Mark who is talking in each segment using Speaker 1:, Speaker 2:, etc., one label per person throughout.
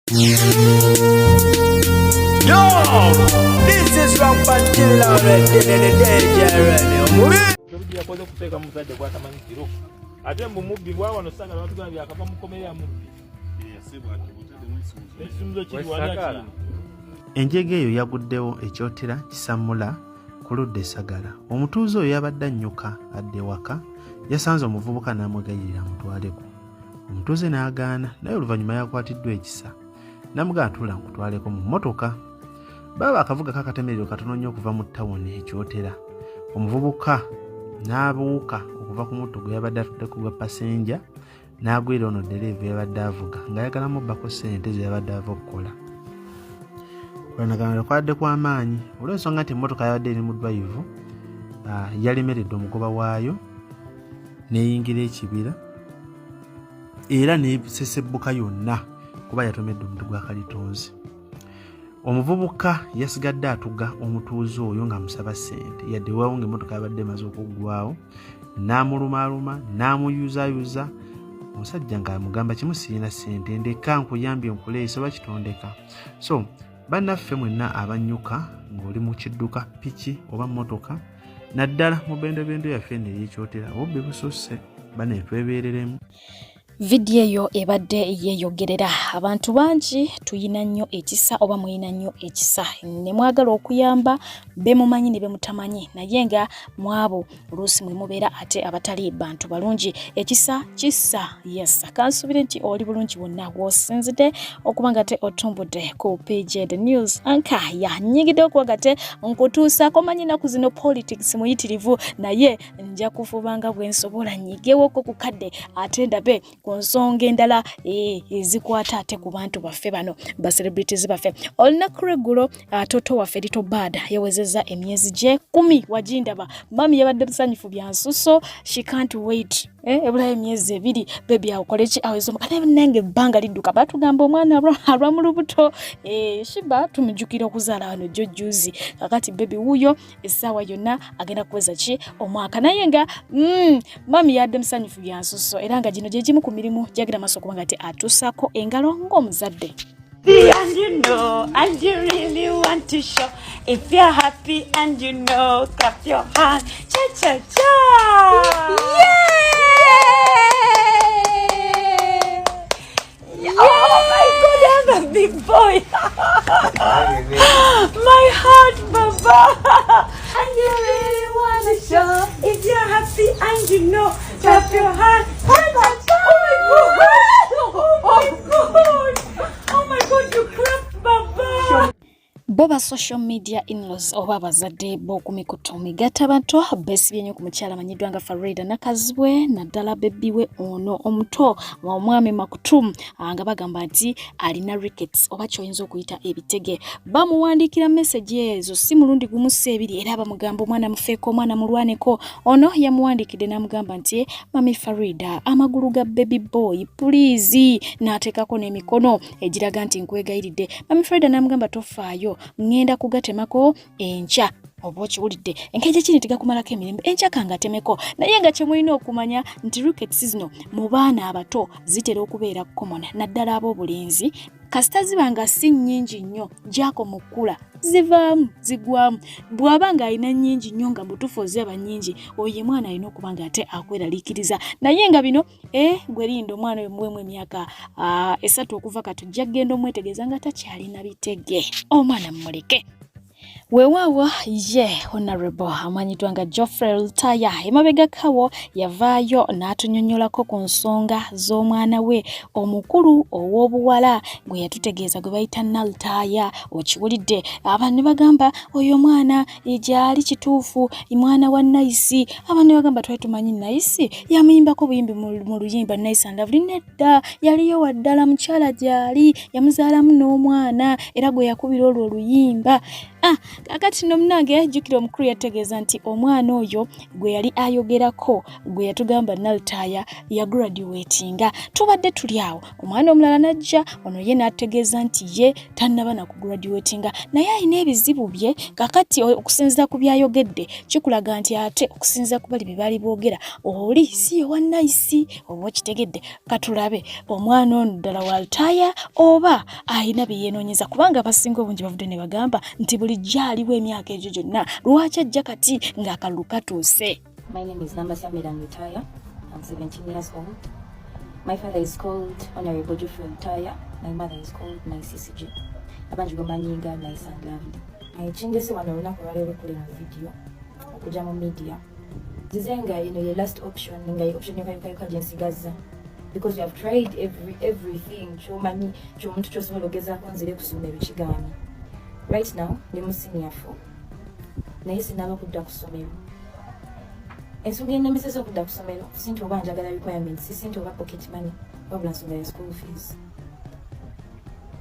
Speaker 1: Yo, this is Rampant Killer already. Yakoze kuteeka muzadde gwatamanyi kiro ate mu mubbi bwa wano sanga abantu gambye akava mukomerera mubbi
Speaker 2: enjege eyo yaguddewo ekyotera kisamula ku ludda Essagala. Omutuuze oyo yabadde annyuka adde waka yasanze omuvubuka n'amwegayirira amutwaleko. Omutuuze n'agaana naye oluvannyuma yakwatiddwa ekisa n'amugamba tuula nkutwaleko mu mmotoka. Baba akavuga kakatemerero katono nnyo okuva mu ttawuni ekyotera. Omuvubuka n'abuuka okuva ku mutto gwe yabadde atudde ku gwa pasenja n'agwira ono ddereeva yabadde avuga ng'ayagala mubbako ssente ze yabadde ava okukola. Okulwanagana kwadde kw'amaanyi olw'ensonga nti emmotoka yabadde eri mu ddwayivu yalemeredde omugoba waayo n'eyingira ekibira era n'esesebbuka yonna kuba yatomedde omuntu gwa kalitonzi. Omuvubuka yasigadde atuga omutuuze oyo ng'amusaba ssente yadde waawo ng'emmotoka yabadde emaze okuggwawo n'amulumaaluma n'amuyuzaayuza. Omusajja ng'amugamba kimu sirina ssente ndeka nkuyambye nkuleese oba kitondeka. So bannaffe mwenna abannyuka ng'oli mu kidduka piki oba mmotoka naddala mu bendobendo yaffe eno ey'ekyotera obubbi bususse bane twebeereremu.
Speaker 3: Video eyo ebadde yeeyogerera abantu bangi tuyina nnyo ekisa oba muyina nnyo ekisa ne mwagala okuyamba be mumanyi ne be mutamanyi naye nga mwabo oluusi mwe mubeera ate abatali bantu balungi. Ekisa kissa yes kansubire nti oli bulungi wonna w'osinzidde okuba nga te otumbudde ku PJ The News anka yanyigidde okuwaga te nkutuusaako manyi ennaku zino politics muyitirivu naye nja kufubanga bwe nsobola nyigewoko ku kadde ate ndabe ku nsonga endala ezikwata ate ku bantu baffe bano ba celebrities baffe. Olunaku lw'eggulo toto waffe Little Bad yawezezza emyezi gye 10 wagindaba mami yabadde musanyufu bya nsuso she can't wait ebulayo emyezi 2 baby awukoleki aweza omukana nange ebbanga lidduka batugamba omwana alwa mu lubuto shiba tumujjukira okuzaala wano jojjuzi kakati baby wuyo essaawa yonna agenda kuweza ki omwaka naye nga mami yadde musanyufu bya nsuso era nga gino gye gimu ku mirimu gyagira maaso okuba nga te atuusaako engalo ng'omuzadde.
Speaker 4: And you know, and you really want to show. If you're happy and you know, clap your hands. Cha cha cha! Yay! Oh my God, I'm a big boy. My heart, Baba. And you really want to show. If you're happy and you know, clap your hands. Cha cha cha! Oh my God! Oh my God, you clapped, Baba!
Speaker 3: Boba social media in-laws oba abazadde b'okumikutu migatta bantu beesibye nnyo ku mukyala amanyiddwa nga Farida Nakazibwe naddala bebbi we ono omuto omwami Makutum nga bagamba nti alina rickets oba kyoyinza okuyita ebitege. Bamuwandiikira message ezo si mulundi gumu sebiri era bamugamba omwana mufeeko omwana mulwaneko. Ono yamuwandiikidde n'amugamba nti mami Farida amagulu ga baby boy please n'ateekako n'emikono egiraga nti nkwegayiridde. Mami Farida n'amugamba tofaayo ngenda kugatemako enkya oba okiwulidde enkeje kini tigakumalako emirembe enkya kangatemeko naye nga kyemulina okumanya nti rickets zino mu baana abato zitera okubeera common naddala ab'obulenzi kasita ziba nga si nnyingi nnyo jako mukula zivaamu zigwamu bw'aba nga alina nnyingi nnyo nga mutuufu oziraba nnyingi oyo mwana alina okuba nga ate akweraliikiriza naye nga bino gwe linda omwana oyo muwemu emyaka 3 okuva kati ojja kgenda omwetegeeza nga takyalina bitege omwana mmuleke. Wewawa ye honorable amanyiddwa nga Geoffrey Lutaya emabega kawo yavaayo n'atunyonnyolako ku nsonga z'omwana we omukulu ow'obuwala gwe yatutegeeza gwe bayita Lutaya okiwulidde abantu ne bagamba oyo mwana gyali kituufu mwana wa Nice abantu ne bagamba twali tumanyi Nice yamuyimbako buyimbi mu luyimba Nice and Lovely nedda yaliyo waddala mukyala gyali yamuzaalamu n'omwana era gwe yakubira olwo oluyimba kakati no munange jukira omukulu yategeeza nti omwana oyo gwe yali ayogerako gwe yatugamba Lutaya ya graduatinga. Tubadde tuli awo omwana omulala najja ono ye n'ategeeza nti ye tannaba na kugraduatinga naye alina ebizibu bye. Kakati okusinziira ku byayogedde kikulaga nti ate okusinziira ku bali bye baali boogera oli si wa nice oba kitegedde. Katulabe omwana ono ddala wa Lutaya oba alina bye yeenoonyeza, kubanga abasinga obungi bavudde ne bagamba nti buli gyaliwo emyaka egyo gyonna lwaki ajja kati ng'akalulu katuuse.
Speaker 5: My name is Lutaya. I'm 17 years old. My father is called Honorable Geoffrey Lutaya. My mother is called my CCG. Abanji Gomanyinga, nice and lovely. I changed this one olunaku lwaleero kuli mu video okujja mu media. Zizenga, your last option, your option you can because you have tried everything. Chomanyi, chomuntu chosobola ogezaako nzire kusoma ebikigaanyi. Right now, ndi mu senior 4. Naye sinaba kudda ku ssomero. Ensonga ennemeseza okudda ku ssomero si nti oba njagala requirements, si nti oba pocket money, wabula nsonga ya school fees.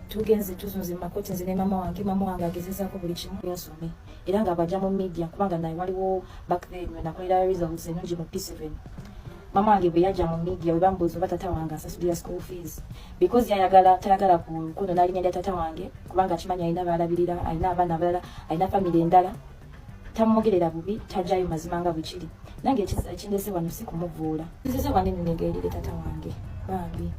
Speaker 5: Tugenze tuzunze mu makoti nze ne mama wange agezezaako buli kimu yonsome. Era nga bajja mu media kubanga naye waliwo back then when nakolera results ennungi mu P7. Mama wange bwe yajja mu media we bambuuza oba tata wange asasulira school fees because tayagala kuno n'alinnya tata wange kubanga akimanyi alina baalabirira, alina abaana abalala, alina family endala. Tamwogerera bubi, tajjayo mazima nga bwe kiri. Nange ekindese wano si kumuvuula. Nzize wano nengeerire tata wange bambi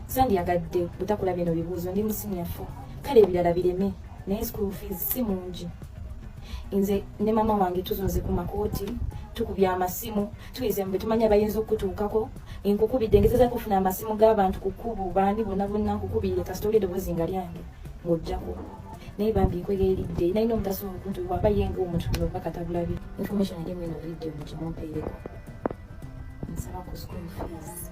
Speaker 5: sandyagadde butakula bino bibuuzo ndi mu senior 4 kale ebirala bireme naye school fees si mungi. Nze ne mama wange tuzunze ku makooti tukubya amasimu tuyize mbe tumanya abayinza okutuukako enkukubidde ngezeza kufuna amasimu g'abantu kukubu bandi bonna nkukubire kasitoli eddoboozi nga lyange ng'ojjako naye bambi nkwegeeridde nalina omutaso okuntu waba yenga omuntu oba katabulabi information eri mweno video mukimumpeereko nsaba ku school fees.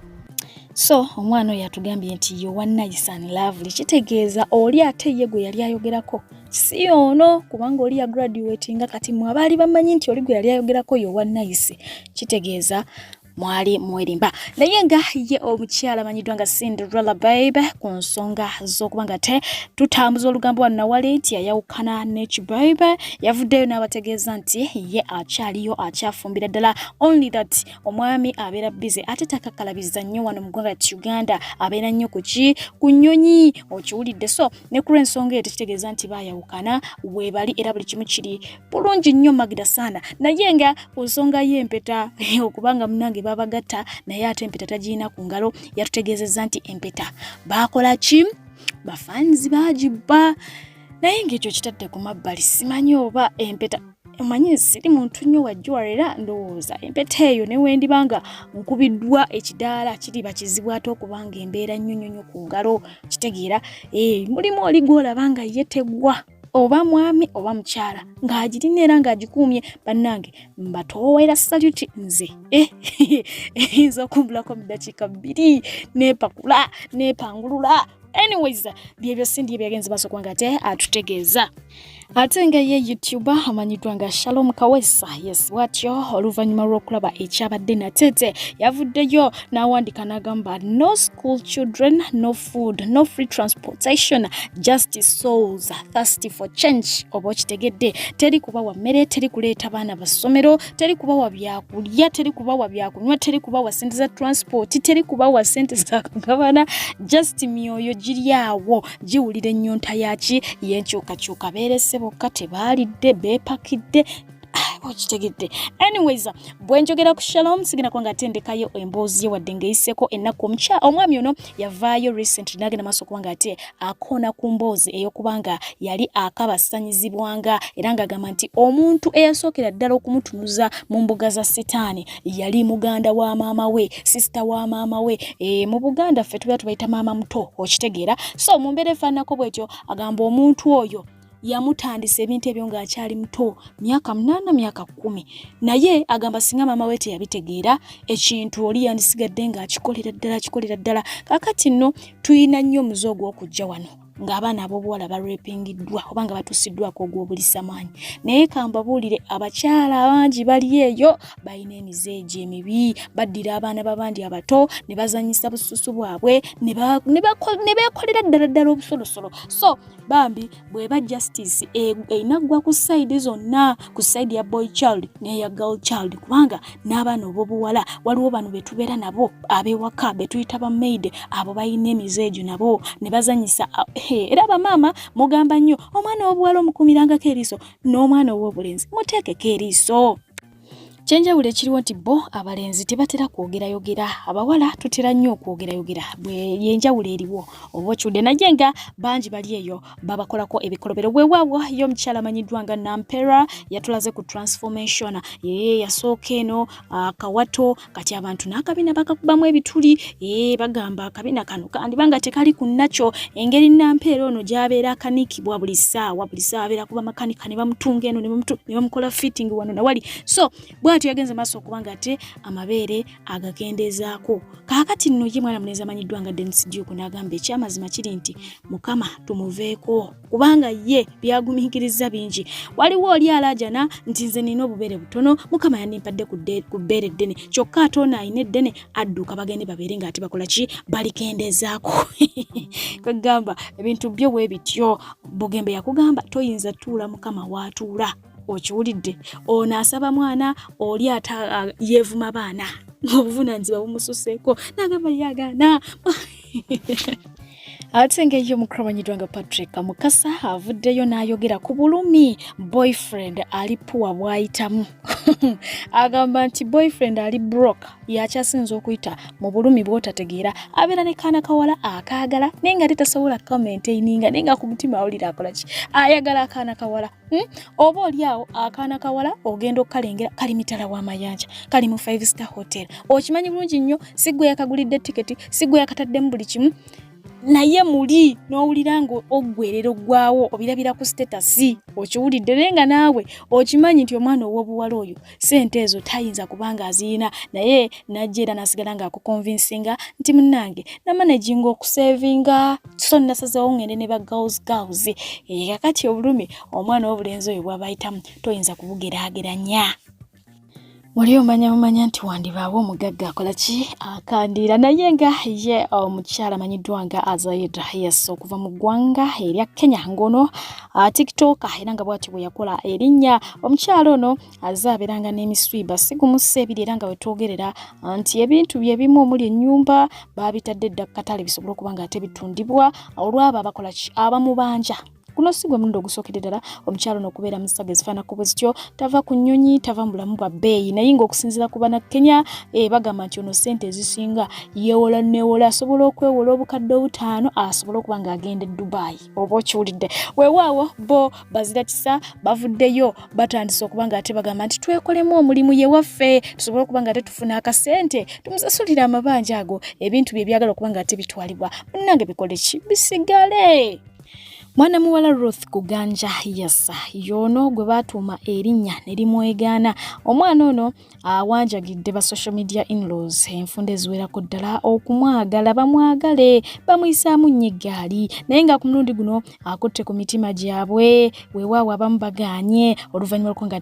Speaker 3: So omwana oyo atugambye nti yo one nice and lovely, kitegeeza oli ate ye gwe yali ayogerako si ono, kubanga oli ya graduatinga kati mwe abaali bamanyi nti oli gwe yali ayogerako yo one nice, kitegeeza mwali mwerimba. Naye nga ye omukyala amanyiddwa nga Cinderella Babe ku nsonga z'okubanga te tutambuza olugambo wano nawale nti yayawukana n'ekibabe yavuddeyo n'abategeeza nti ye akyaliyo akyafumbira ddala, only that omwami abeera busy ate takakalabiza nnyo wano mu ggwanga Uganda, abeera nnyo ku nnyonyi okiwulidde. So ne ku lw'ensonga eyo tekitegeeza nti baayawukana, weebali era buli kimu kiri bulungi nnyo magida sana. Naye nga ku nsonga y'empeta okubanga munange babagatta naye ate empeta tagirina ku ngalo, yatutegeezezza nti empeta baakola ki, bafanzi baagibba. Naye ng'ekyo kitadde ku mabbali, simanyi oba empeta omanyi siri muntu nnyo wajjwa, era ndowooza empeta eyo ne wendibanga nkubiddwa ekidaala kiriba kizibu ate okubanga embeera nnyo ku ngalo, kitegeera mulimu oli gw'olaba nga yetegwa oba mwami oba mukyala ng'agirina era ng'agikuumye. Bannange mbatoowera salute nze eyinza okumbulako mu ddakiika 2 nepakula nepangulula. Anyways, byebyo sindi ebyagenze baso kwanga ate atutegeeza. Ate nga ye YouTuber amanyiddwa nga Shalom Kawesa, yes watyo oluvannyuma lw'okulaba ekyabadde natete yavuddeyo n'awandika n'agamba no school children, no food, no free transportation, just souls thirsty for change. Oba kitegedde teri kubawa mmere, teri kuleeta baana basomero, teri kubawa byakulya, teri kubawa byakunywa, teri kubawa sente za transport, teri kubawa sente za kugabana, just myoyo giri awo giwulira ennyonta yaki y'enkyukakyuka beerese bokka tebaalidde beepakidde okitegedde. Anyways, bwe njogera ku Shalom sigina kwanga atendekayo emboozi ye wadde ng'eyiseko ennaku omwami ono yavaayo recently n'agenda maaso kubanga ate akoona ku mboozi ey'okubanga yali akabasanyizibwanga era ng'agamba nti omuntu eyasookera ddala okumutunuza mu mbuga za setaani yali muganda wa maama we, sister wa maama we. Mu Buganda ffe tubeera tubayita maama muto, okitegeera. So mu mbeera efaananako bw'etyo agamba omuntu oyo yamutandisa ebintu ebyo ng'akyali muto, myaka 8 myaka 10, naye agamba singa maama we teyabitegeera ekintu oli yandisigadde ng'akikolera ddala. Kakati nno tuyina nnyo omuze ogw'okujja wano ng'abaana ab'obuwala barepingiddwa oba nga batusiddwako ogw'obulisamanyi. Naye kambabuulire abakyala abangi bali eyo balina emizeegi emibi, baddira abaana b'abandi abato ne bazanyisa bususu bwabwe ne beekolera ddala obusolosolo. So bambi bw'eba justice einaggwa ku sayidi zonna, ku sayidi ya boy child n'eya girl child, kubanga n'abaana ob'obuwala waliwo bano be tubeera nabo ab'ewaka be tuyita ba maid, abo balina emizeegi nabo ne bazanyisa. Era bamaama mugamba nnyo omwana w'obuwala omukuumirangako eriiso n'omwana ow'obulenzi muteekeko eriiso. Kyenjawulo ekiriwo nti bo abalenzi tebatera kwogerayogera, abawala tutera nnyo okwogerayogera. Bwe yenjawulo eriwo oba okyudde naye nga bangi bali eyo babakolako ebikolobero. Weewaawo ye omukyala amanyiddwa nga Nampera yatulaze ku transformation yasooka eno akawato, kati abantu n'akabina bakakubamu ebituli bagamba akabina kano kandiba nga tekali ku nakyo. Engeri Nampera ono gy'abeera akanikibwa buli ssaawa abeera kuba makanika ne bamutunga eno ne bamukola fitting wano na wali. So bw'atyo yagenze maaso okubanga ate amabeere agakendezaako. Kaakati nno ye mwana mulenzi amanyiddwa nga Dennis Duke n'agamba ekyamazima kiri nti Mukama tumuveeko kubanga ye byagumiikiriza bingi. Waliwo oli alaajana nti nze nina obubeere butono, Mukama yanimpadde ku bbeere ddene, kyokka ate ono ayina eddene adduka bagende babeere ng'ate bakola ki, balikendezaako. Kwegamba ebintu byo bwe bityo. Bugembe yakugamba toyinza tuula Mukama w'atuula. Okiwulidde? Ono asaba mwana, oli ata yeevuma baana obuvunaanyizibwa bumususeeko n'agamba yagaana. Ate ng'eyo mukulu amanyiddwa nga Patrick Mukasa avuddeyo n'ayogera ku bulumi boyfriend ali puwa bw'ayitamu. Agamba nti boyfriend ali broke yakyasinza okuyita mu bulumi bw'otategeera, abeera ne kaana kawala akaagala naye nga tetasobola commentainga naye nga ku mutima awulira akola ki, ayagala akaana kawala. Oba oli awo akaana kawala ogenda okkalengera kali mitala w'amayanja, kali mu 5-star hotel, okimanyi bulungi nnyo, si gwe yakagulidde tiketi, si gwe yakataddemu buli kimu, naye muli n'owulira nga oggwerero gwawo obirabira ku status. Okiwulidde? Naye nga naawe okimanyi nti omwana ow'obuwala oyo sente ezo tayinza kubanga azirina, naye najja era nasigala nga akukonvinsinga nti munnange namanaginga okusevinga, so nasazeewo ngende ne ba girls. Kakati obulumi omwana w'obulenzi oyo bw'abayitamu toyinza kubugeraageranya. Wali mumanya nti wandibaawo omugagga akola ki, akandiira. Naye nga ye omukyala amanyiddwa nga Amuzaalide yes okuva mu ggwanga erya Kenya ngono TikTok era nga bw'ati bwe yakola erinnya. Omukyala ono azaaberanga n'emiswiba sigumusa ebiri era nga wetwogerera nti ebintu bye bimu omuli ennyumba baabitadde dda katale bisobole okuba nga ate bitundibwa olw'abo abakola ki, abamubanja. Kuno sigwe mundo ogusokedde ddala omukyalo n'okubeera mu ssaaga ezifaanako bwe zityo, tava ku nnyonyi, tava mu bulamu bwa bbeeyi. Naye ng'okusinziira ku bana Kenya bagamba nti ono ssente ezisinga yeewola neewola, asobola okwewola obukadde 5 asobola okuba ng'agenda e Dubai. Oba okiwulidde? Weewaawo bo bazira kisa bavuddeyo batandise okuba ng'ate bagamba nti twekolemu omulimu ye waffe tusobole okuba ng'ate tufuna akasente tumusasulire amabanja ago ebintu bye byagala okuba ng'ate bitwalibwa. Munnange bikole ki? Bisigale. Mwana muwala Ruth Kuganja yes yono gwe batuuma erinnya ne limwegaana. Omwana ono awanjagidde ba social media in-laws enfunda eziwerako ddala okumwagala bamwagale bamuyisaamu nnyo eggaali, naye nga ku mulundi guno akutte ku mitima gyabwe. Weewaawo abamu bagaanye oluvannyuma lw'okuba nga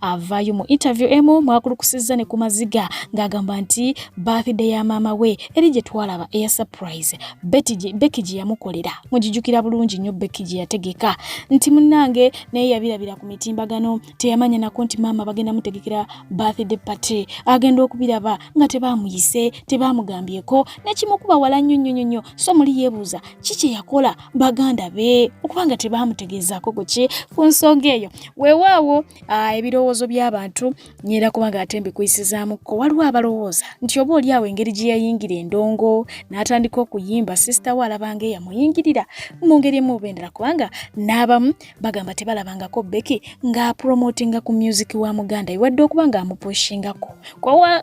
Speaker 3: avaayo mu interview emu mwakulukusizza ne ku maziga ng'agamba nti birthday ya maama we eri gye twalaba eya surprise Becky gye yamukolera mugijjukira bulungi nnyo gye yategeka nti munnange naye yabirabira ku mitimbagano, teyamanya nako nti maama bagenda mutegekera birthday party, agenda okubiraba nga tebaamuyise tebaamugambyeko nekimukuba wala nnyo. So muli yeebuuza kiki yakola baganda be okubanga tebaamutegeezaako goki ku nsonga eyo. Weewaawo ebirowoozo by'abantu nyera kubanga ate mbikuyisizaamuko. Waliwo abalowooza nti oba oli awo engeri gye yayingira endongo n'atandika okuyimba sisita we alabanga eyamuyingirira mu ngeri emu bendera, kubanga n'abamu bagamba tebalabangako Becky ng'apromotinga ku music wa Muganda iwadde okuba ng'amupushingako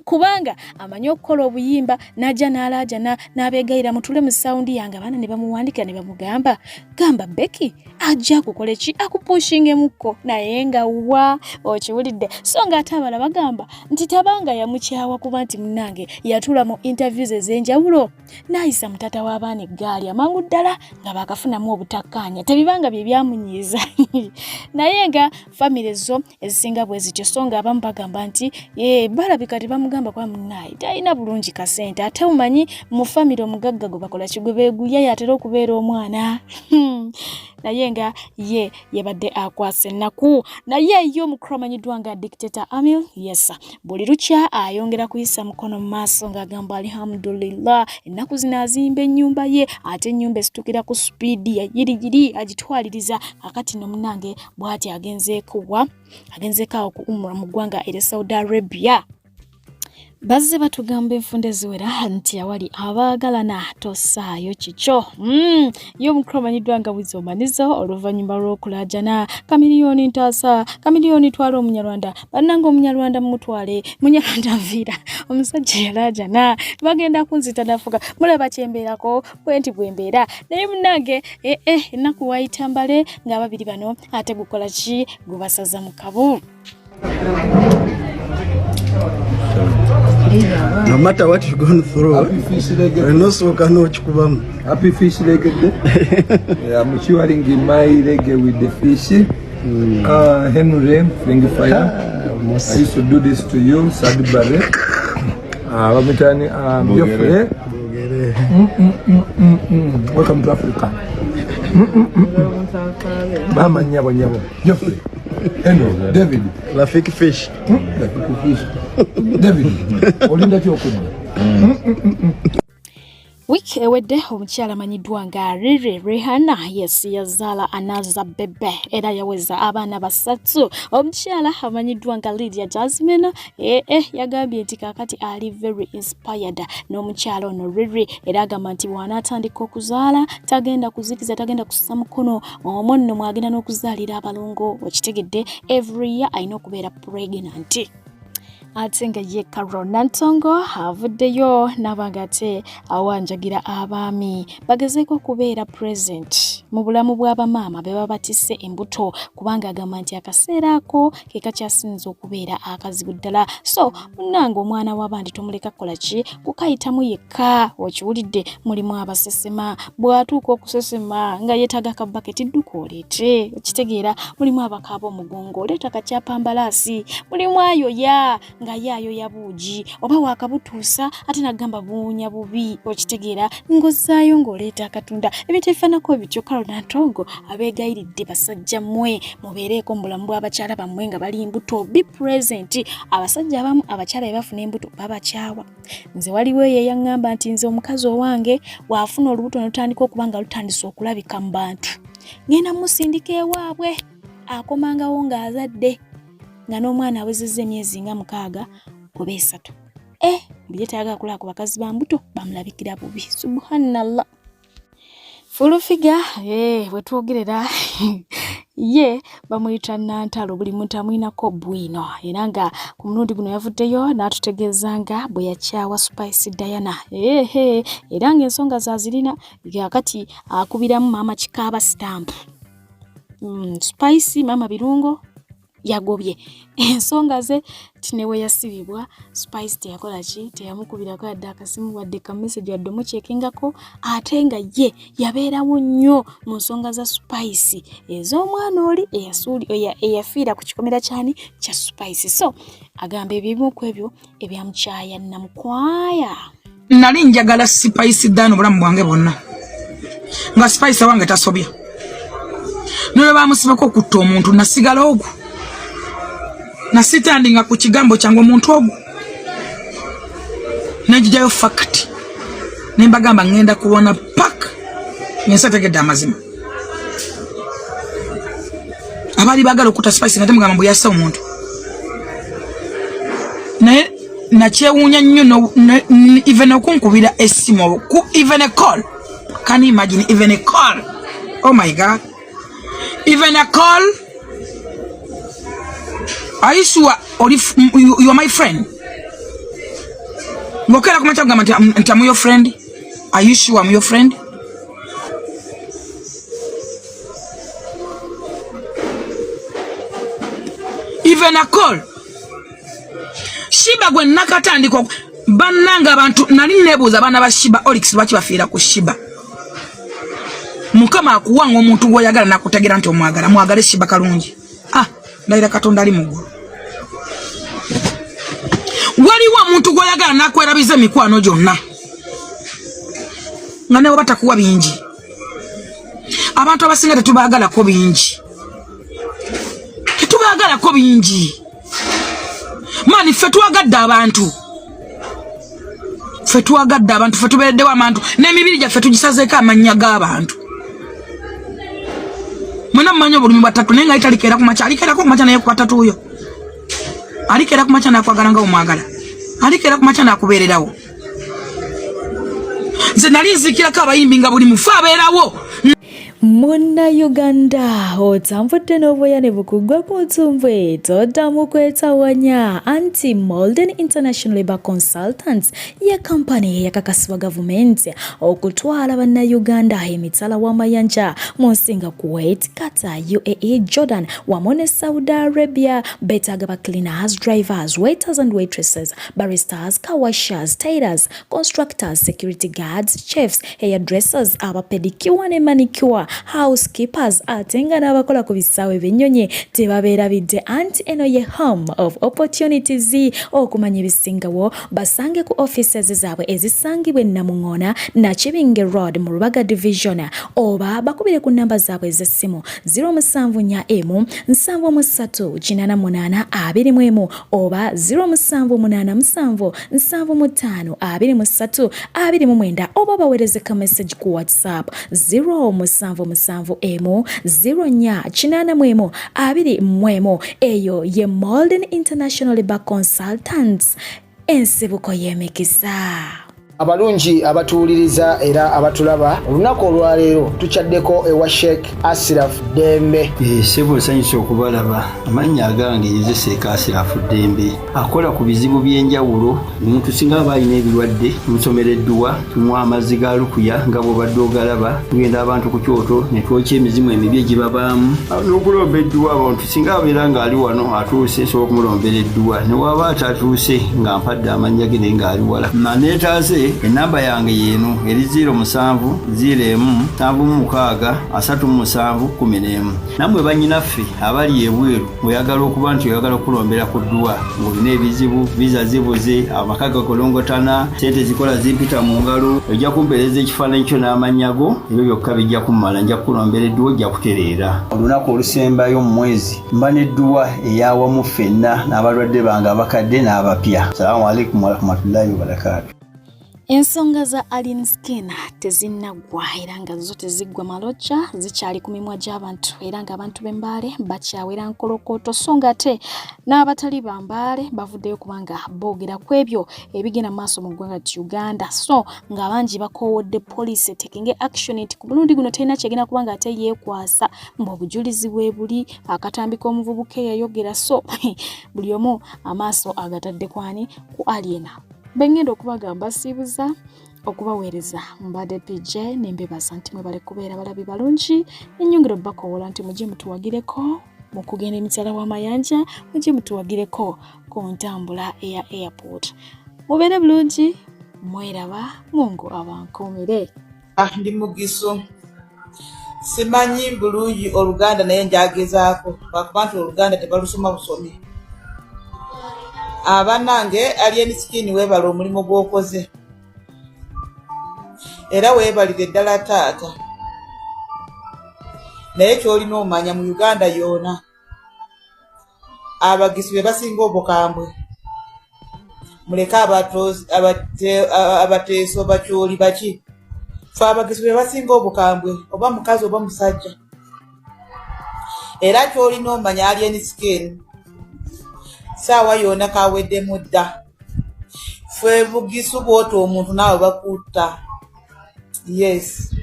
Speaker 3: kubanga amanyi okukola obuyimba n'ajja n'alaajana n'abeegayira mutule mu sound yange abaana ne bamuwandikira ne bamugamba gamba Becky ajja kukole ki akupushinge muko naye nga wa okiwulidde so nga atabala bagamba nti tabanga yamukyawa kuba nti munange yatula mu interviews ez'enjawulo n'ayisa mutata w'abaana eggaali amangu ddala nga bakafunamu obutakkaanya tebibanga bye byamunyiiza naye nga famire zo ezisinga bwe zityo so nga abamu bagamba nti balabika tebamugamba kwa munnaye talina bulungi kasente ate umanyi mu famire omugagga gwe bakola kigwe beeguya yatera okubeera omwana naye nga ye yabadde akwasa ennaku naye yo mukulu amanyiddwa nga dictator Amil yes buli lukya ayongera kuyisa mukono mu maaso ng'agamba alhamdulillah ennaku zinaazimba ennyumba ye ate ennyumba esitukira ku supiidi ya yiriyiri agitwaliriza akati no munange bw'ati agenzeeko ku umra mu ggwanga erya Saudi Arabia bazze batugamba enfunde ziwera nti awali abaagalana tosaayo kikyo yo mukulu amanyiddwa nga Buzomanizo oluvannyuma lw'okulaajana kamiliyoni ntaasa kamiliyoni twala omunyarwanda bannanga omunyarwanda mumutwale munyarwanda nviira omusajja yalaajana bagenda kunzita nafuga mulaba kyembeerako bwenti bwembeera naye munnange ennaku wayitambale ng'ababiri bano ate gukola ki gubasaza mu kabu
Speaker 2: No matter what you're going through, I know so can know chikubam.
Speaker 6: Happy fish leg day. I'm maturing in my leg with the fish. Henry, thank you for I used to do this to you, Sadi Barre. Geoffrey. Welcome to Africa. Mama nyabo nyabo. Geoffrey. Henry, David.
Speaker 2: Rafiki fish.
Speaker 6: Rafiki fish. David. Olinda kyokuma.
Speaker 3: Wiki ewedde omukyala amanyiddwa nga Rihanna yazaala anaza bebe era yaweza abaana 3 omukyala amanyiddwa nga Lydia Jasmine yagambye nti kakati ali very inspired n'omukyala ono Riri era agamba nti bw'anaatandika okuzaala tagenda kuzikiza tagenda kussa mukono omwo mwagenda n'okuzaalira abalongo okitegedde every year ayina okubeera pregnant ate nga ye Karona Ntongo avuddeyo n'abanga ate awanjagira abaami bagezeeko kubeera present mu bulamu bw'abamaama be babatisse embuto kubanga agamba nti akaseera ako ke kakyasinza okubeera akazibu ddala so munnange omwana w'abandi tomuleka kukola ki kukayitamu yekka okiwulidde mulimu abasesema bw'atuuka okusesema nga yeetaga kabaketi dduka oleete okitegeera mulimu abakaaba omugongo oleeta kakyapa mbalaasi mulimu ayoya nga yayo yabuuji oba wakabutuusa ate nagamba buunya bubi okitegeera ngozaayo ng'oleeta akatunda ebiteefanako bityo Karona Ntongo abeegayiridde basajja mmwe mubeereeko mu bulamu bw'abakyala bammwe nga bali mbuto be present abasajja abamu abakyala be bafuna embuto babakyawa nze waliwo yeyaŋŋamba nti nze omukazi owange waafuna olubuto nolutandika okuba nga lutandise okulabika mu bantu ngenda musindika ewaabwe akomangawo ng'azadde nga n'omwana awezezza emyezi nga 6 oba 3 buli yetaaga akola ku bakazi ba mbuto bamulabikira bubi subhanallah fulufiga bwe twogerera ye bamuyita Nantalo buli muntu amwinako bwino era nga ku mulundi guno yavuddeyo n'atutegeeza nga bwe yakyawa Spice Diana era ng'ensonga zazirina kakati akubiramu maama kikaaba stamp Spice mama birungo yagobye ensonga ze tinewe yasibibwa Spice teyakola ki teyamukubirako yadde akasimu wadde ka message wadde mukyekingako ate nga ye yabeerawo nnyo mu nsonga za Spice ez'omwana oli eyafiira ku kikomera kyani kya Spice so agamba ebimu ku ebyo ebyamukyaya namukwaya
Speaker 7: nali njagala Spice dano bulamu bwange bonna nga Spice wange tasobya nolwe bamusibako okutta omuntu nasigala ogwo nasitandinga ku kigambo kyangu omuntu ogwo nagijayo fact nembagamba ngenda kuwona pak nyensategedde amazima abali bagala okuta Spice nga temugamba mbu yassa omuntu naye nakyewuunya nnyo even okunkubira essimu even a call can you imagine even a call oh my god even a call are you sure you are my friend ngokera kumacha kugamba nti I'm your friend are you sure I'm your friend even a call. Shiba gwe nakatandika bannanga abantu nali nebuuza bana ba Shiba Olix lwaki bafiira ku Shiba. Mukama akuwanga omuntu gw'oyagala nakutegera nti omwagala mwagale Shiba kalungi. Ndayira Katonda ali muggulu. Waliwo omuntu gw'oyagala nakwerabiza emikwano gyonna. Nga newe batakuwa bingi. Abantu abasinga tetubaagalako bingi. Tetubaagalako bingi. Mani ffe twagadde abantu. Ffe twagadde abantu, ffe tubereddewo abantu. N'emibiri gyaffe tugisazeeko amannya g'abantu. Mwena mmanyi obulumi bw'atatu naye nga alikeera ku makya. Alikeerako ku makya naye ku batatu oyo. Alikeera ku makya n'akwagala nga omwagala. Alikeera ku makya n'akubeererawo. Nze nali nzikirako abayimbi nga buli mufu abeerawo.
Speaker 3: Muna Uganda otambudde n'obuyane bukugwa ku ntumbwe toddamu kwetawanya anti-Molden International Labour Consultants ye kampani yakakasibwa gavumenti okutwala bannayuganda emitala w'amayanja mu nsi nga Kuwait, Qatar, UAE, Jordan wamu ne Saudi Arabia. Beetaaga ba cleaners, drivers, waiters and waitresses, baristas, car washers, tailors, constructors, security guards, chefs, hairdressers, abapedikiwa ne manicure, housekeepers atenga n'abakola ku bisaawe b'ennyonyi tebabeera bidde anti eno ye home of opportunities. Okumanya ebisingawo basange ku offices zaabwe ezisangibwa Namuŋŋoona Nakibinge Road mu Rubaga Division oba bakubire ku namba zaabwe ez'essimu 074 73 88 21 oba 0787 75 23 29 oba baweereze ka message ku WhatsApp 077 0 4 eyo ye Molden International Labour Consultants ensibuko y'emikisa.
Speaker 8: Abalungi abatuuliriza era abatulaba olunaku olwaleero tuchaddeko ewa Sheikh Ashraf Dembe.
Speaker 9: Sebo sanyusa okubalaba amannya agange Seeka Ashraf Dembe akola ku bizibu by'enjawulo. Omuntu singa aba alina ebirwadde tumusomereddwa, tumuwa amazzi ga lukuya nga bw'obadde ogalaba, tugenda abantu ku kyoto ne twokya emizimu emibi egibabaamu n'okulomba edduwa. Abantu singa abeera ng'ali wano atuuse sobola okumulombera edduwa, ne waba atatuuse nga mpadde amannya ge naye ng'ali wala. Neetaase enamba yange yeno eri 0707763711. Namwe bannyinaffe abali ebweru oyagala okuba nti oyagala okulombera ku dduwa ng'olina ebizibu, viza zibuze, amaka gakolongotana, sente zikola zimpita mu ngalo, ojja kumpeereza ekifaananyi kyo n'amannya go, ebyo byokka bijja kummala. Nja kukulombera edduwa, ojja kutereera. Olunaku olusembayo mu mwezi mba n'edduwa eyawamu ffenna n'abalwadde bange abakadde n'abapya. Salaamu alaikum warahmatullahi wabarakatuh.
Speaker 3: Ensonga za Alien Skin tezinnaggwa era nga zo teziggwa malojja zikyali ku mimwa gy'abantu era nga abantu b'Embaale bakyawera nkolokooto so nga ate n'abatali ba Mbaale bavuddeyo kubanga boogera ku ebyo ebigenda maaso mu ggwanga Uganda. So nga bangi bakoowodde poliisi etekinge action nti ku mulundi guno terina kyegenda kubanga ate yeekwasa ng'obujulizi bwe buli akatambika omuvubuka eyayogera. So buli omu amaaso agatadde kwani ku Alien. Bengenda okubagamba sibuza okubaweereza mbadde PJ nembebaza nti mwe bale kubeera balabi balungi ennyongero bakowola nti mujye mutuwagireko mu kugenda emitala w'amayanja, mujye mutuwagireko ku ntambula eya airport. Mubeere bulungi, mweraba, Mungu abankuumire.
Speaker 10: Ndi Mugiso. Simanyi bulungi Oluganda naye njagezaako lwakuba nti Oluganda tebalusoma busomi. Abanange Alien Skin weebala omulimu gw'okoze era weebalire ddala taata, naye ky'olina omanya mu Uganda yoona abagisi be basinga obukambwe. Muleke abateeso bakyoli baki, fe abagisi be basinga obukambwe, oba mukazi oba musajja. Era ky'olina omanya Alien Skin saawa yoona kaweddemu dda. Fwe Bugisu bw'ota omuntu naawe bakutta. Yes.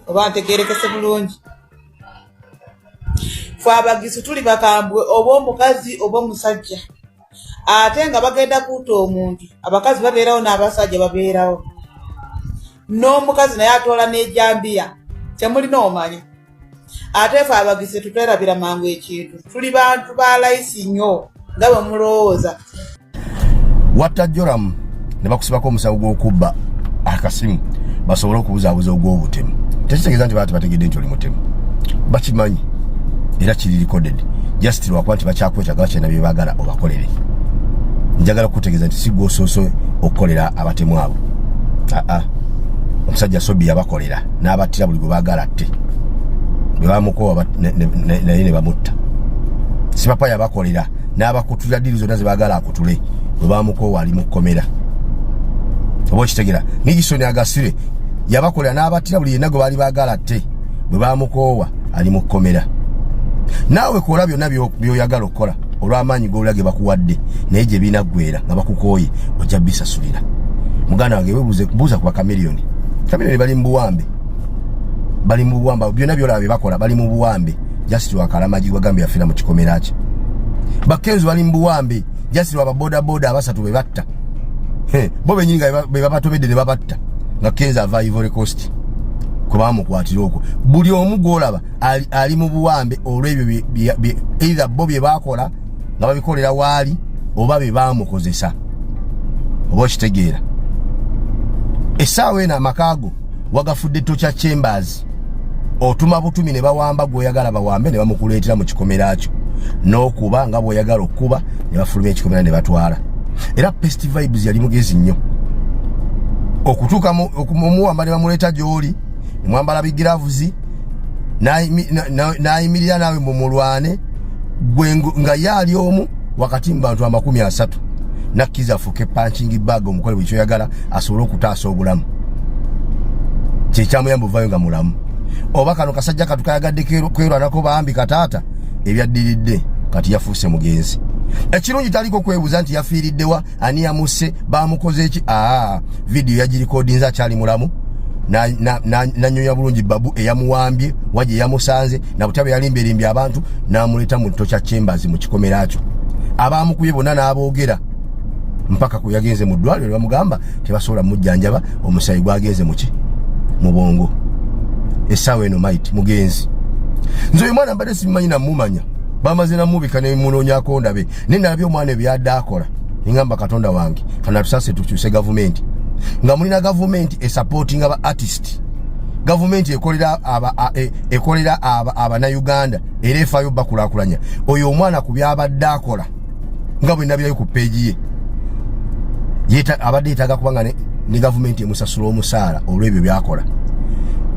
Speaker 10: Oba ntegeerekese bulungi. Fwe Abagisu tuli bakambwe oba omukazi oba omusajja. Ate nga bagenda kutta omuntu, abakazi babeerawo n'abasajja babeerawo. N'omukazi naye atoola n'ejjambiya. kyemulina omanya ate fe abagizi tutwerabira mangu ekintu tuli bantu ba layisi nnyo nga bwe mulowooza
Speaker 11: watta Joram ne bakusibako omusango gw'okubba akasimu basobole okubuzaabuza ogw'obutemu tekitegeeza nti baati bategedde nti oli mutemu bakimanyi era kiri recorded just lwakuba nti bakyakwetaaga bakyalina bye baagala obakolere njagala kukutegeeza nti si gw'osooso okukolera abatemu abo omusajja Sobi yabakolera n'abattira buli gwe baagala tte bwe bamukoowa naye ne bamutta si papa yabakolera n'abakutulira ddiiri zonna ze baagala akutule bwe bamukoowa ali mu kkomera oba okitegera Nigisoni Agasire yabakolera n'abattira buli yenna gwe baali baagala tte bwe bamukoowa ali mu kkomera naawe kola byonna by'oyagala okukola olw'amaanyi g'olula ge bakuwadde naye gye binaggwera nga bakukooye ojja bisasulira muganda wange buuza ku bakamiliyoni bali mu buwambe byonna byolaba bye bakola bali mu buwambe jasiti wakalamagi wagambye yafiira mu kikomera kye bakenzu bali mu buwambe jasiti wa babodaboda abasatu be batta bo benyini nga be babatobedde ne babatta nga kenza ava Ivory Coast kwe bamukwatira okwo buli omu gwolaba ali mu buwambe olw'ebyo either bo bye bakola nga babikolera waali oba be bamukozesa oba okitegeera essaawa eno amakaago wagafudde Tocha Chambers otuma butumi ne bawamba gw'oyagala bawambe ne bamukuleetera mu kikomera kyo n'okuba nga bw'oyagala okuba ne bafuluma ekikomera ne batwala era Pest Vibes yali mugezi nnyo okutuuka omuwamba ne bamuleeta gy'oli ne mwambala bigiravuzi n'ayimirira naawe mumulwane gwe nga yaali omu wakati mu bantu 30 nakkiza afuuke punching bag omukole bwe kyoyagala asobole okutaasa obulamu kyekyamuyamba ovayo nga mulamu oba kano kasajja katukayagadde kwerwanako bambi kataata ebyaddiridde kati yafuuse mugenzi ekirungi taliko kwebuuza nti yafiiriddewa ani yamusse bamukoze eki vidiyo yagirikodinze akyali mulamu nanyonya bulungi babu eyamuwambye waje yamusanze na butabe yalimberimbye abantu n'amuleeta mu Tocha Chambers mu kikomera kyo abamukubye bonna n'aboogera mpaka ku yagenze mu ddwaliro bamugamba tebasobola mujjanjaba omusayi gwagenze muki mu bongo essaawa eno maiti mugenzi nze oyo mwana mbadde simumanyi namumanya bamaze namubika ne munoonyako ndabe naye nalabye omwana ebyadde akola ningamba Katonda wange fana tusase tukyuse gavumenti nga mulina gavumenti esupporting aba artist gavumenti ekolera abannayuganda era efaayo bakulaakulanya oyo omwana ku byabadde akola nga bwe nabirayo ku peegi ye abadde yeetaaga kubanga ne gavumenti emusasula omusaala olw'ebyo byakola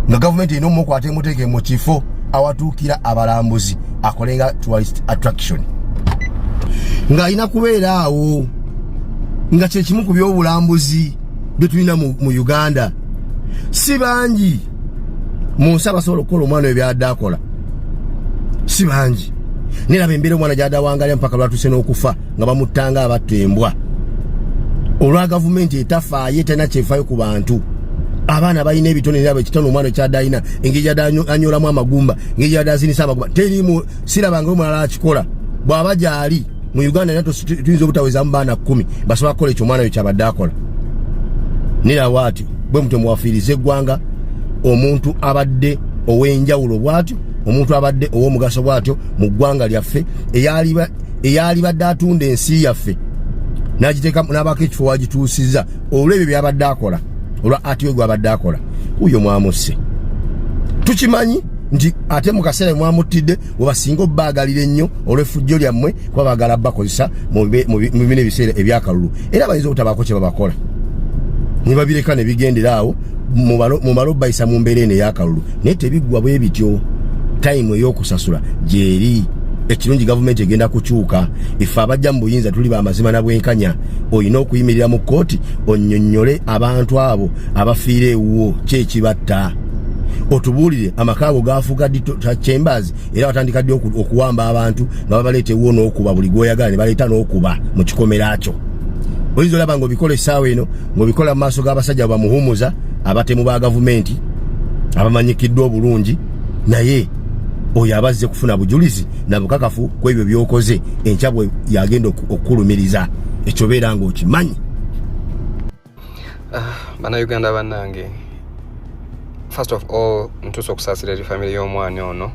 Speaker 11: nga gavumenti erina omukwata emuteeke mu kifo awatuukira abalambuzi akolenga tourist attraction ng'alina kubeera awo nga kyekimu ku by'obulambuzi bye tulina mu Uganda si bangi mu nsi abasobola okukola omwana we byadde akola si bangi neraba embeera omwana gyadde awangalya mpaka lwatuuse n'okufa nga bamuttanga abatta embwa olwa gavumenti etafaayo terina kyefaayo ku bantu abaana balina ebitone neraba ekitono omwana ekyadde alina engeri gyadde anyoolamu amagumba engeri gyadde azinisa amagumba terimu sirabanga omulala akikola bw'aba gyali mu Uganda era tuyinza obutawezaamu baana 10 basobola kukola ekyo omwana we kyabadde akola nirawa atyo bwe mutyo muwafiiriza eggwanga omuntu abadde ow'enjawulo bw'atyo omuntu abadde ow'omugaso bw'atyo mu ggwanga lyaffe eyali badde atunda ensi yaffe n'agiteeka n'abako ekifo wagituusizza olw'ebyo byabadde akola olwa ati we gwabadde akola uyo mwamusse tukimanyi nti ate mu kaseera mwamuttidde webasinga obbaagalira ennyo olw'effujjo lyammwe kuba baagala bakozesa mu bino ebiseera ebyakalulu era bayinza obutabaako kye babakola ne babireka ne bigendera awo mu malo bayisa mu mbeera eno ey'akalulu naye tebiggwa bwe bityo tayimu ey'okusasula gyeri ekirungi gavumenti egenda kukyuka ife abajja mu buyinza tuli bamazima na bwenkanya olina okuyimirira mu kkooti onnyonnyole abantu abo abafiira ewuwo kyekibatta otubuulire amakaago gaafuuka Tocha Chambers era watandika ddi okuwamba abantu nga babaleeta ewuwo n'okuba buli gw'oyagala ne baleeta n'okuba mu kikomera kyo oyinza olaba ng'obikola essaawa eno ng'obikola mu maaso g'abasajja bamuhumuza abatemu ba gavumenti abamanyikiddwa obulungi naye oyo abazze kufuna bujulizi na bukakafu ku ebyo by'okoze enkya bwe yagenda okukulumiriza ekyo beera ng'okimanyi.
Speaker 12: Bannayuganda bannange first of all, ntuso okusaasira eri family y'omwana ono,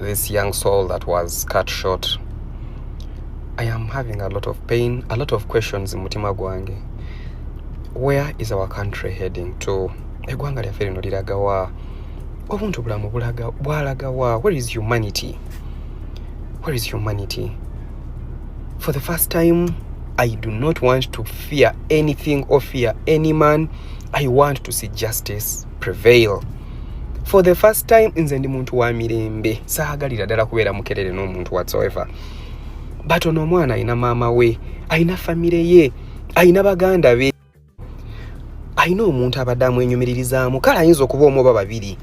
Speaker 12: this young soul that was cut short. I am having a lot of pain, a lot of questions in mutima gwange. Where is our country heading to? Eggwanga lyaffe lino liraga wa? Obuntu bulamu bwalaga wa? Where is humanity? Where is humanity? For the first time, I do not want to fear anything or fear any man. I want to see justice prevail. For the first time, nze ndi muntu wa mirembe. Saagalira ddala kubeera mukerere n'omuntu whatsoever. But ono omwana ayina maama we, ayina famire ye, ayina baganda be. Ayina omuntu abadde amwenyumiririzaamu, kale ayinza okuba omu oba babiri.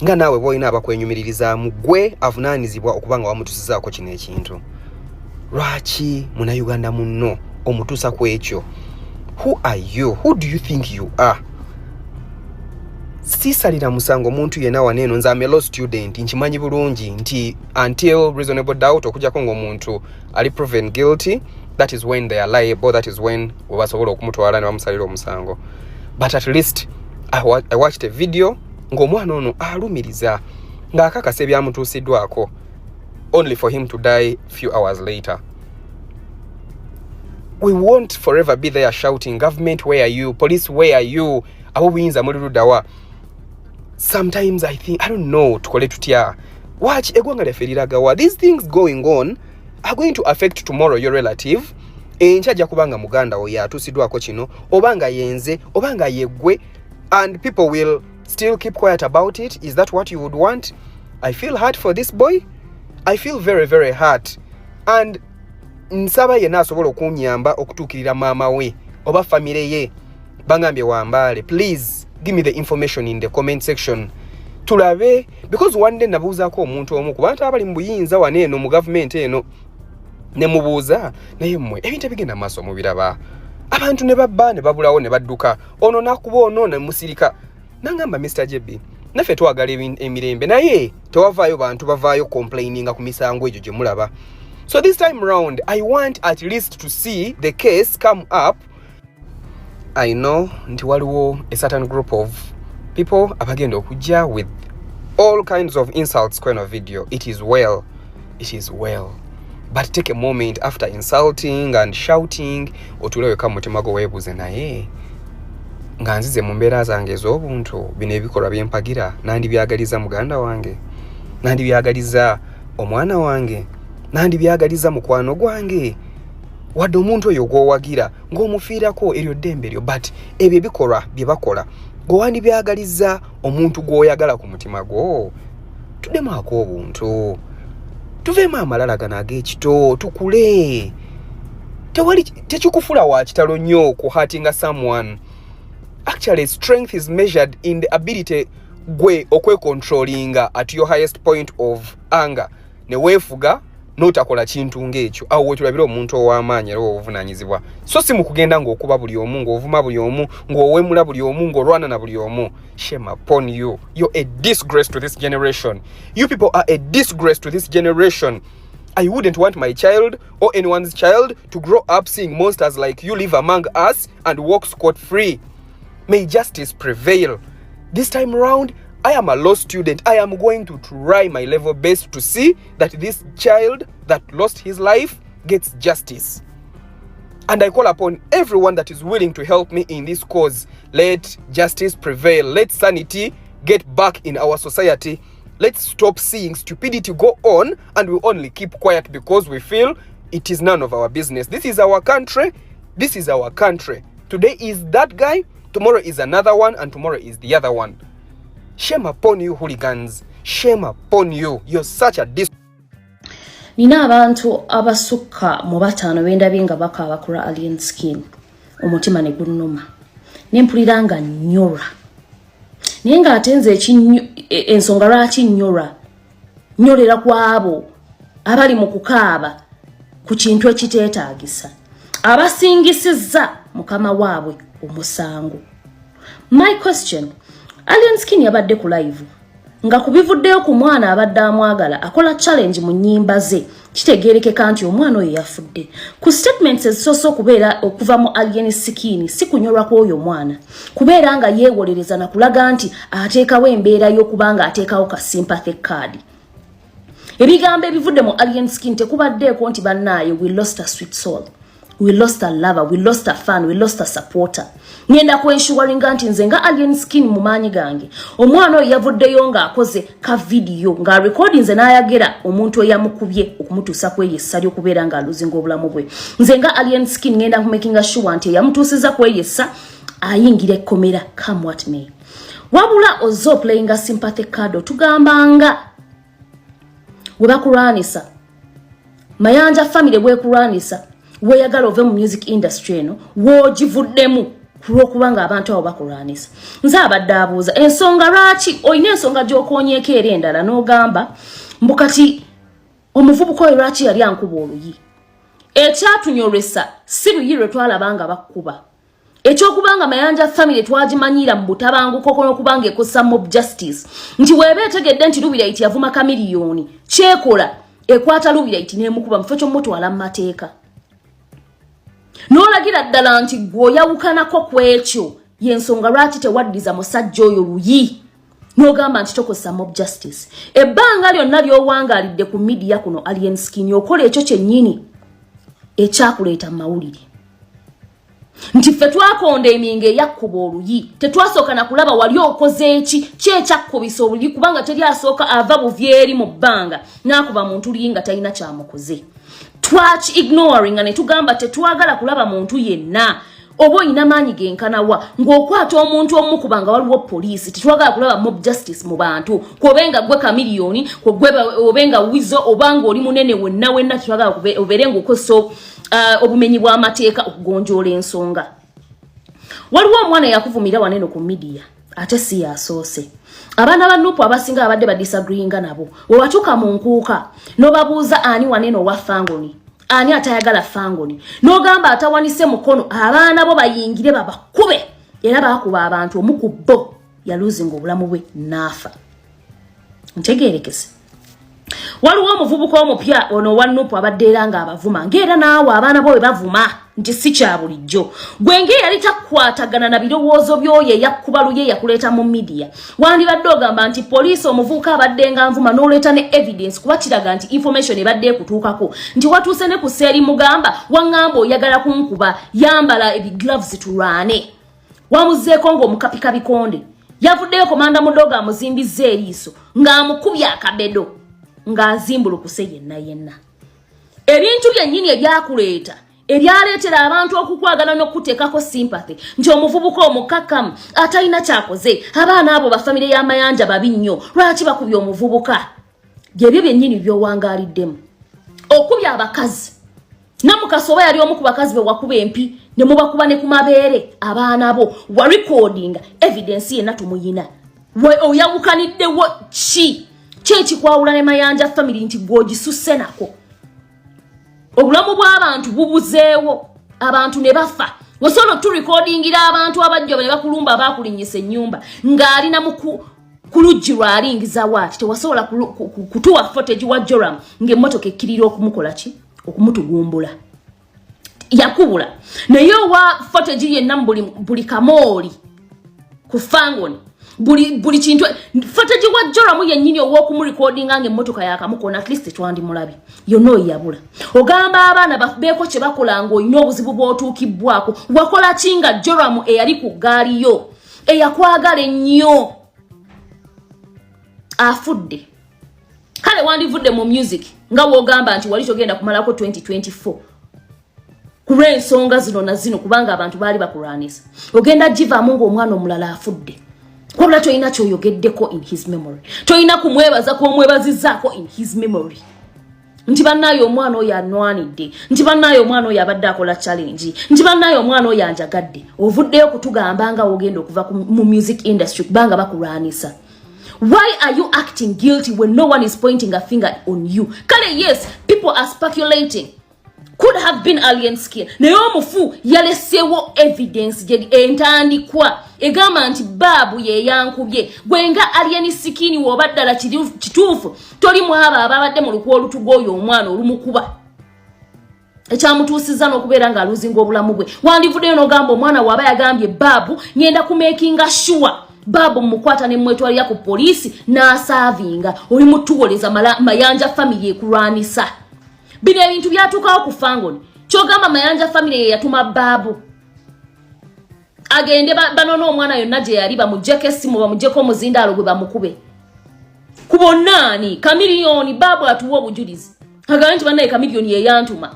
Speaker 12: Nga naawe bw'olina abakwenyumiririzaamu, gwe avunaanyizibwa okuba nga wamutusizaako kino ekintu. Lwaki Munnayuganda munno omutuusa ku ekyo? Who are you? Who do you think you are? Sisalira musango muntu yena waneeno, nze am a law student, nkimanyi bulungi nti until reasonable doubt okujjako ng'omuntu ali proven guilty, that is when they are liable, that is when webasobola okumutwala ne bamusalira omusango. But at least I watched a video ng'omwana ono alumiriza ng'akakasa ebyamutuusiddwako, only for him to die few hours later. We won't forever be there shouting, government, where are you? Police, where are you? Abo buyinza muri ludawa. Sometimes I think, I don't know, tukole tutya. Watch, eggwanga lyaffe liragawa. These things going on are going to affect tomorrow your relative. Enkyajja kubanga muganda oyo atuusiddwako kino, obanga yenze, obanga yeggwe, and people will still keep quiet about it. Is that what you would want? I feel hurt for this boy. I feel very, very hurt. And nsaba yenna asobola okunyamba okutuukirira maama we oba famire ye bangambye wambale. Please give me the information in the comment section. Tulabe, because one day nabuuzaako omuntu omu ku bantu abali mu buyinza waneeno mu government eno, ne mubuuza naye mmwe ebintu ebigenda maaso mubiraba. Abantu ne babba ne babulawo ne badduka, ono nakuba ono ne musirika. Nangamba Mr. JB, naffe twagala emirembe naye tewavaayo bantu bavaayo complaininga ku misango egyo gye mulaba. So this time round, I want at least to see the case come up. I know nti waliwo a certain group of people abagenda okujja with all kinds of insults kweno video. It is well. It is well. But take a moment after insulting and shouting, otuleweka mutima gwo weebuuze naye nga nzize mu mbeera zange ez'obuntu bino ebikolwa byempagira nandibyagaliza muganda wange, nandibyagaliza omwana wange, nandibyagaliza mukwano gwange, wadde omuntu oyo gw'owagira ng'omufiirako eryo ddembe lyo. But ebyo ebikolwa bye bakola gwewandibyagaliza omuntu gw'oyagala ku mutima gwo. Tuddemaako obuntu, tuveemu amalala gano ag'ekito, tukule. Tekikufula wa kitalo nnyo okuhatinga someone. Actually, strength is measured in the ability gwe okwecontrollinga at your highest point of anger. Ne weefuga n'otakola kintu ng'ekyo. Awo wetulabira omuntu ow'amaanyi era obuvunaanyizibwa. So si mu kugenda ng'okuba buli omu, ng'ovuma buli omu, ng'owemula buli omu, ng'olwana na buli omu. Shame upon you. You're a disgrace to this generation. You people are a disgrace to this generation. I wouldn't want my child or anyone's child to grow up seeing monsters like you live among us and walk scot-free. May justice prevail. This time around, I am a law student. I am going to try my level best to see that this child that lost his life gets justice. And I call upon everyone that is willing to help me in this cause. Let justice prevail. Let sanity get back in our society. Let's stop seeing stupidity go on and we only keep quiet because we feel it is none of our business. This is our country. This is our country. Today is that guy. Tomorrow is another one, and tomorrow is the other one. Shame upon you, hooligans. Shame upon you. You're such a
Speaker 3: Nina abantu abasukka mu bataano bendabye nga bakaaba ku alien skin. Omutima ne gunnuma. Ne mpulira nga nnyolwa. Naye ng'ate nze ensonga lwaki nnyolwa. Nnyolera ku abo abali mu kukaaba ku kintu ekiteetaagisa. Abasingisizza mukama waabwe omusango. My question, alien skin yabadde ku live
Speaker 13: nga kubivuddeyo ku mwana abadde amwagala akola challenge mu nnyimba ze kitegeerekeka nti omwana oyo yafudde. Ku statements ezisoose okubeera okuva mu alien skin si kunyolwa kw'oyo omwana kubeera nga yeewolereza na kulaga nti ateekawo embeera y'okubanga ateekawo ka sympathy card. Ebigambo ebivudde mu alien skin tekubaddeeko nti bannaaye we lost a sweet soul, we lost a lover, we lost a fan, we lost a supporter. Ngenda kwenshuwalinga nti nze nga alien skin mu maanyi gange omwana oyo yavuddeyo ng'akoze ka video nga recording nze n'ayagera omuntu eyamukubye okumutuusa kweyessa ly'okubeera ng'aluzinga obulamu bwe. Nze nga alien skin ngenda kumakinga sure nti eyamutuusiza kweyessa ayingira ekkomera come what may. Wabula ozzo playing a sympathy card otugambanga we bakulwanisa Mayanja family bwekulwanisa weyagala ove mu music industry eno woogivuddemu kulw'okubanga abantu abo bakulwanisa. Nze abadde abuuza ensonga lwaki olina ensonga gy'okoonyeeko era endala n'ogamba mbukati omuvubuka oyo lwaki yali ankuba oluyi. Ekyatunyolwesa si luyi lwe twalabanga bakkuba. Ekyokubanga Mayanja family twagimanyiira mu butabanguko n'okubanga ekosa mob justice nti weeba etegedde nti Lubiraiti yavuma kamiliyoni kyekola ekwata Lubiraiti n'emukuba mu kifo ky'omutwala mu mateeka. N'olagira ddala nti gw'oyawukanako kw'ekyo y'ensonga lwaki tewaddiza musajja oyo luyi n'ogamba nti tokosa mob justice. Ebbanga lyonna ly'owangaalidde ku media kuno alien skin okola ekyo kyennyini ekyakuleeta mu mawulire. Nti ffe twakonda eminga eyakkuba oluyi tetwasooka na kulaba wali okoze eki kyekyakubisa oluyi kubanga teri asooka ava buvyeri mu bbanga n'akuba muntu luyi nga talina kyamukoze. Twach ignoring ne tugamba tetwagala kulaba muntu yenna oba oyina maanyi genkanawa ng'okwata omuntu omu kubanga waliwo poliisi tetwagala kulaba mob justice mu bantu kwobenga gwe kamiliyoni obenga wizo obanga oli munene wenna tetwagala obeere ng'okosa obumenyi bw'amateeka okugonjoola ensonga. Waliwo omwana yakuvumira waneno ku media ate si yasoose. Abaana ba Nupu abasinga abadde badisagreeinga nabo wewatuuka mu nkuuka n'obabuuza ani waneno wa fangoni ani atayagala fangoni n'ogamba atawanise mukono abaana bo bayingire babakube era baakuba abantu omu ku bo yaluzinga obulamu bwe n'afa. Ntegeerekese. Waliwo omuvubuka omupya ono wa Nupu abadde era ng'abavuma ng'era naawe abaana bo bwe bavuma nti si kya bulijjo. Gwe ng'eyali takwatagana na birowoozo by'oyo eyakkuba luye yakuleeta mu media wandibadde ogamba nti poliisi omuvubuka abadde nga nvuma n'oleeta ne evidence kuba kiraga nti information ebadde ekutuukako nti watuuse ne ku seeri mugamba waŋŋamba oyagala kunkuba yambala ebigloves tulwane. Wamuzeeko ng'omukapika bikonde yavuddeyo komanda mudogo amuzimbizza eriiso ng'amukubye akabedo ng'azimbulukuse yenna. Ebintu byennyini ebyakuleeta ebyaleetera abantu okukwagala n'okuteekako sympathy nti omuvubuka omukakkamu atalina kyakoze abaana abo bafamire y'amayanja babi nnyo lwaki bakubye omuvubuka byebyo byennyini by'owangaaliddemu. Okubya abakazi Namukasa oba yali omu ku bakazi be wakuba empi ne mubakuba ne ku mabeere abaana bo wa recording evidence yenna tumuyina oyawukaniddewo kyekikwawula ne Mayanja family nti gw'ogisusse nako. Obulamu bw'abantu bubuzeewo abantu ne bafa osobola turecordingira abantu abajja ne bakulumba abakulinyisa ennyumba ng'alina ku luggi lwalingiza waati tewasobola kutuwa footage wa Joram ng'emmotoka ekkirira okumukola ki okumutugumbula yakubula naye wa footage yenna buli kamooli ku fangoni buli kintu footage wa Joram yennyini ow'okumurecordinga ng'emmotoka yakamukona at least twandimulabi yonna yabula. Ogamba abaana beeko kye bakola ng'olina obuzibu bw'otuukibbwako wakola ki nga Joram eyali ku ggaali yo eyakwagala ennyo afudde kale wandivudde mu music nga wogamba nti wali togenda kumalako 2024 kulw'ensonga zino na zino kubanga abantu baali bakulwanisa ogenda givaamu ng'omwana omulala afudde kwabula toyina kyoyogeddeko in his memory toyina kumwebaza kw'omwebazizzaako in his memory nti bannayo omwana oyo anwanidde nti bannayo omwana oyo abadde akola challenge nti bannayo omwana oyo anjagadde ovuddeyo kutugamba nga wogenda okuva mu music industry kubanga bakulwanisa. Why are you acting guilty when no one is pointing a finger on you? Kale yes, people are speculating. could have been alien skin. Naye omufu yalesewo evidence je entandikwa egamba nti babu ye yankubye gwenga alien skin wobaddala kituufu toli mwaba ababadde mu lukwo olutugoyo omwana olumukuba ekyamutuusiza n'okubeera nga aluzinga obulamu bwe wandivuddeyo n'ogamba omwana waaba yagambye babu ngenda kumakinga sure babu mukwata ne mwetwalira ku poliisi n'asaavinga oli mutuwoleza mayanja family ekulwanisa bino ebintu byatuukawo ku fangoni kyogamba mayanja family ye yatuma babu agende banona omwana yonna gye yali bamuggyeko essimu bamuggyeko omuzindaalo gwe bamukube ku bonnaani kamiliyoni babu atuwa obujulizi agambe nti bannaye kamiliyoni ye yantuma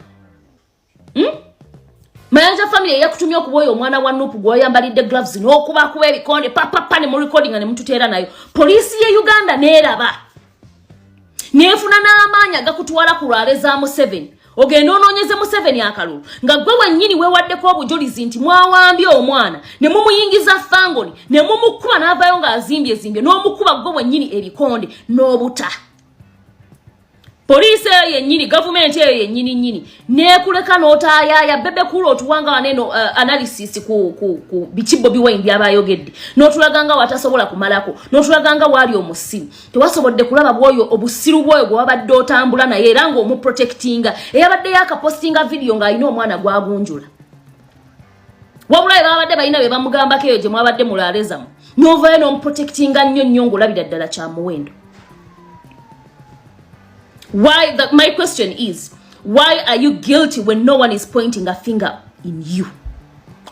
Speaker 13: mayanja family yakutumya okuboya omwana wa Nupu gwoyambalidde gloves n'okubakuba ebikonde papa ne mu recording ne mututeera nayo poliisi ye Uganda neeraba neefuna n'amaanyi agakutwala ku lwale za Museveni ogenda onoonyeze Museveni akalulu nga gwe wennyini weewaddeko obujulizi nti mwawambye omwana ne mumuyingiza fangoni ne mumukuba n'avayo ng'azimbye n'omukuba gwe wennyini ebikonde n'obuta poliisi eyo yennyini gavumenti eyo yennyini neekuleka n'otaayaya bebe kulu otuwanga waneno analysis ku bikibbo biwayini byabayogedde n'otulaganga watasobola kumalako n'otulaganga waali omusiru tewasobodde kulaba bwoyo obusiru bwoyo gwe wabadde otambula naye era ng'omuprotectinga eyabadde yakapostinga video ng'alina omwana gwagunjula wabula be babadde balina be bamugambako eyo gye mwabadde mulaalezamu n'ovayo n'omuprotectinga nnyo ng'olabira ddala kya muwendo. My question is, why are you guilty when no one is pointing a finger in you?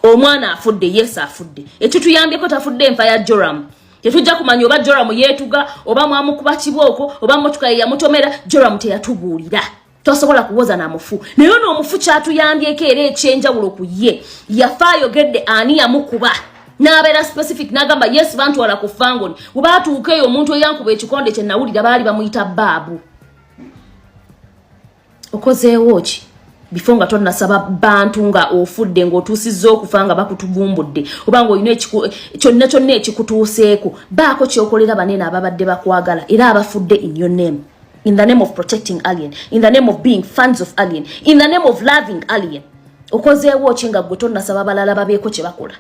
Speaker 13: Omwana afudde, yes afudde. Etutuyambyeko tafudde enfa ya Joram. Tetujja kumanya oba Joram yeetuga, oba mwamukuba kibooko, oba motoka ye yamutomera, Joram teyatubuulira. Tosobola kuwoza na mufu. Naye ono omufu kyatuyambyeko era ekyenjawulo ku ye. Yafa ayogedde ani yamukuba. N'abeera specific n'agamba yes bantu wala ku fangoni. Bwe baatuukeyo omuntu eyankuba ekikonde kye nawulira baali bamuyita baabu. Okozeewo ki before nga tonnasaba bantu nga ofudde ng'otuusizza okufa nga bakutugumbudde oba ng'olina kyonna ekikutuuseeko baako kyokolera banene ababadde bakwagala era abafudde in your name, in the name of protecting alien, in the name of being fans of alien, in the name of loving alien. Okozeewo ki nga gwe tonnasaba balala babeeko kye bakola.